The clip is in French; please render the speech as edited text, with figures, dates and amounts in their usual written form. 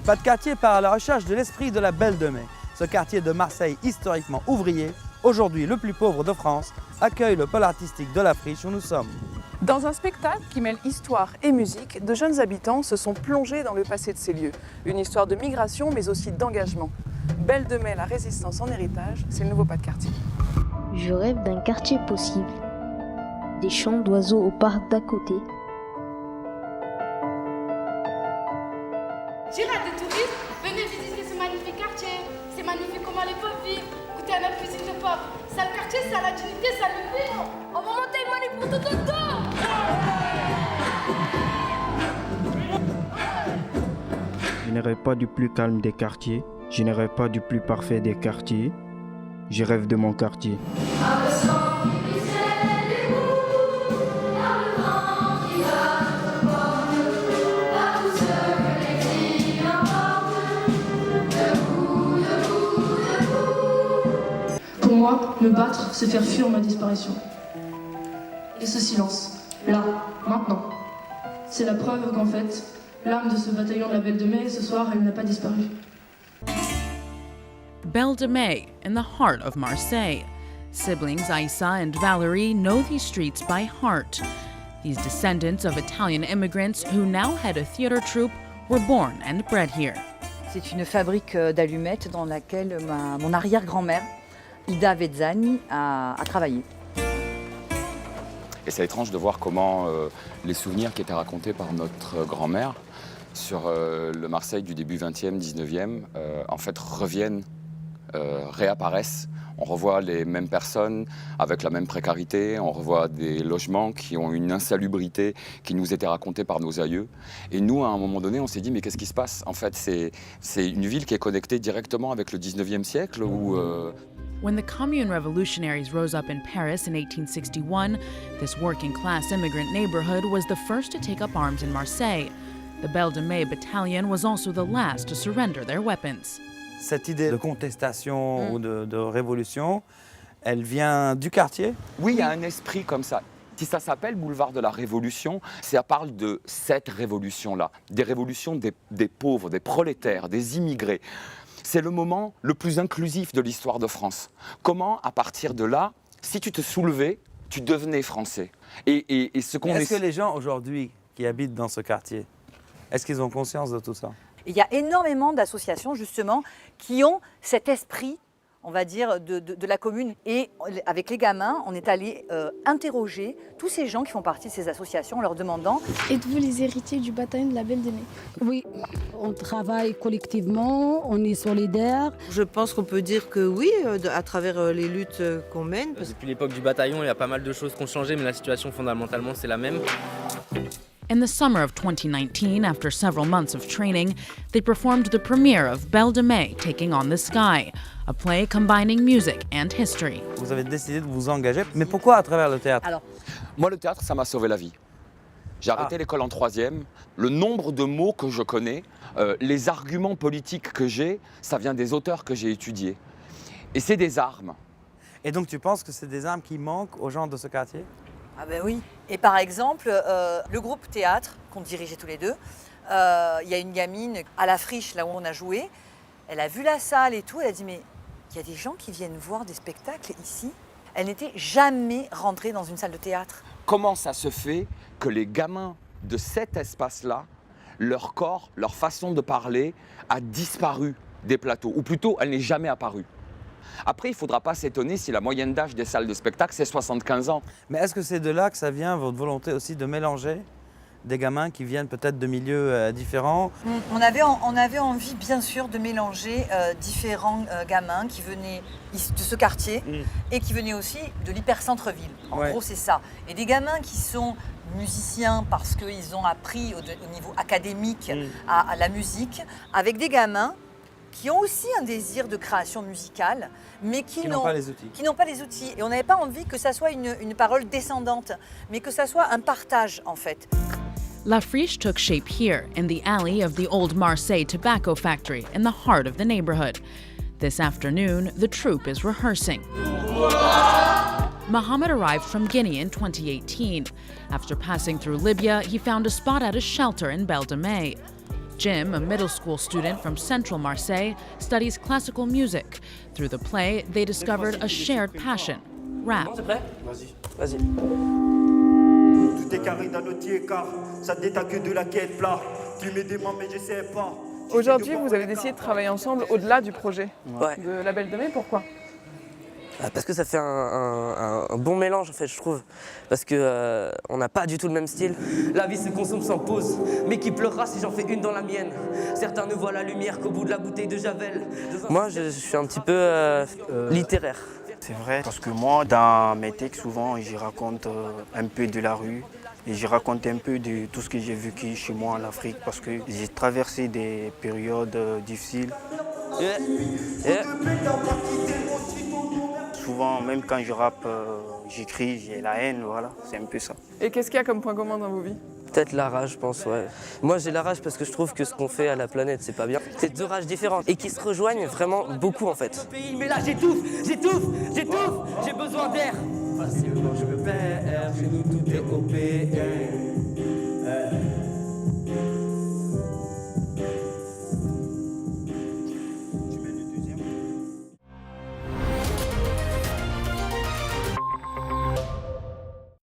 Pas de quartier part à la recherche de l'esprit de la Belle de Mai. Ce quartier de Marseille historiquement ouvrier, aujourd'hui le plus pauvre de France, accueille le pôle artistique de la Friche où nous sommes. Dans un spectacle qui mêle histoire et musique, de jeunes habitants se sont plongés dans le passé de ces lieux. Une histoire de migration mais aussi d'engagement. Belle de Mai, la résistance en héritage, c'est le nouveau pas de quartier. Je rêve d'un quartier possible, des chants d'oiseaux au parc d'à côté. J'irai des touristes, venez visiter ce magnifique quartier. C'est magnifique comment les pauvres vivent. Goûtez à notre cuisine de pauvres. Ça le quartier, ça la dignité, ça le vivre. On va monter une manif pour tout le temps. Je ne rêve pas du plus calme des quartiers. Je ne rêve pas du plus parfait des quartiers. Je rêve de mon quartier. Pour moi, me battre, c'est faire fuir ma disparition. Et ce silence, là, maintenant, c'est la preuve qu'en fait, l'âme de ce bataillon de la Belle de Mai, ce soir, elle n'a pas disparu. Belle de Mai, in the heart of Marseille. Siblings Aissa and Valerie know these streets by heart. These descendants of Italian immigrants who now head a theater troupe were born and bred here. C'est une fabrique d'allumettes dans laquelle mon arrière-grand-mère, Ida Vezzani, a travaillé. Et c'est étrange de voir comment les souvenirs qui étaient racontés par notre grand-mère sur le Marseille du début 20e, 19e, en fait reviennent, réapparaissent. On revoit les mêmes personnes avec la même précarité, on revoit des logements qui ont une insalubrité qui nous était racontée par nos aïeux. Et nous, à un moment donné, on s'est dit, mais qu'est-ce qui se passe? En fait, c'est une ville qui est connectée directement avec le 19e siècle où... When the commune revolutionaries rose up in Paris in 1861, this working-class immigrant neighborhood was the first to take up arms in Marseille. The Belle de Mai battalion was also the last to surrender their weapons. Cette idée de contestation ou de révolution, elle vient du quartier? Oui, il y a un esprit comme ça. Si ça s'appelle Boulevard de la Révolution, ça parle de cette révolution-là, des révolutions des pauvres, des prolétaires, des immigrés. C'est le moment le plus inclusif de l'histoire de France. Comment, à partir de là, si tu te soulevais, tu devenais français. Et ce qu'on Est-ce que les gens aujourd'hui qui habitent dans ce quartier, est-ce qu'ils ont conscience de tout ça? Il y a énormément d'associations, justement, qui ont cet esprit, on va dire, de la commune. Et avec les gamins, on est allé interroger tous ces gens qui font partie de ces associations en leur demandant « Êtes-vous les héritiers du bataillon de la Belle de Mai ?» Oui, on travaille collectivement, on est solidaires. Je pense qu'on peut dire que oui, à travers les luttes qu'on mène. Depuis l'époque du bataillon, il y a pas mal de choses qui ont changé, mais la situation fondamentalement, c'est la même. In the summer of 2019, after several months of training, they performed the premiere of Belle de Mai, Taking on the Sky, a play combining music and history. Vous avez décidé de vous engager, mais pourquoi à travers le théâtre? Alors, moi, le théâtre, ça m'a sauvé la vie. J'ai arrêté l'école en 3e. Le nombre de mots que je connais, les arguments politiques que j'ai, ça vient des auteurs que j'ai étudiés. Et c'est des armes. Et donc tu penses que c'est des armes qui manquent aux gens de ce quartier? Ah ben oui. Et par exemple, le groupe théâtre qu'on dirigeait tous les deux, il y a une gamine à la Friche, là où on a joué, elle a vu la salle et tout, elle a dit mais il y a des gens qui viennent voir des spectacles ici. Elle n'était jamais rentrée dans une salle de théâtre. Comment ça se fait que les gamins de cet espace-là, leur corps, leur façon de parler a disparu des plateaux, ou plutôt elle n'est jamais apparue? Après, il ne faudra pas s'étonner si la moyenne d'âge des salles de spectacle, c'est 75 ans. Mais est-ce que c'est de là que ça vient, votre volonté aussi de mélanger des gamins qui viennent peut-être de milieux différents? On avait envie, bien sûr, de mélanger différents gamins qui venaient de ce quartier et qui venaient aussi de l'hypercentre-ville. En gros, c'est ça. Et des gamins qui sont musiciens parce qu'ils ont appris au niveau académique à la musique, avec des gamins qui ont aussi un désir de création musicale, mais qui n'ont pas les outils. Et on n'avait pas envie que ça soit une parole descendante, mais que ça soit un partage, en fait. La Friche took shape here, in the alley of the old Marseille tobacco factory, in the heart of the neighborhood. This afternoon, the troupe is rehearsing. Mohammed arrived from Guinea in 2018. After passing through Libya, he found a spot at a shelter in Belle de Mai. Jim, a middle school student from central Marseille, studies classical music. Through the play, they discovered a shared passion, rap. Vas-y. Tout est carré dans notre car ça détaque que de la quête plat. Tu mets des mains mais je sais pas. Aujourd'hui, vous avez décidé de travailler ensemble au-delà du projet de la Belle de Mai. Pourquoi ? Parce que ça fait un bon mélange en fait, je trouve. Parce que on n'a pas du tout le même style. La vie se consomme sans pause, mais qui pleurera si j'en fais une dans la mienne. Certains ne voient la lumière qu'au bout de la bouteille de Javel. Moi, je suis un petit peu littéraire. C'est vrai, parce que moi, dans mes textes, souvent, j'y raconte un peu de la rue. Et je raconte un peu de tout ce que j'ai vécu chez moi en Afrique, parce que j'ai traversé des périodes difficiles. Souvent, même quand je rappe, j'écris, j'ai la haine, voilà, c'est un peu ça. Et qu'est-ce qu'il y a comme point commun dans vos vies ? Peut-être la rage, je pense, ouais. Moi, j'ai la rage parce que je trouve que ce qu'on fait à la planète, c'est pas bien. C'est deux rages différentes et qui se rejoignent vraiment beaucoup, en fait. Mais là, j'étouffe, j'ai besoin d'air. Facilement, je me perds, chez nous tout est OP.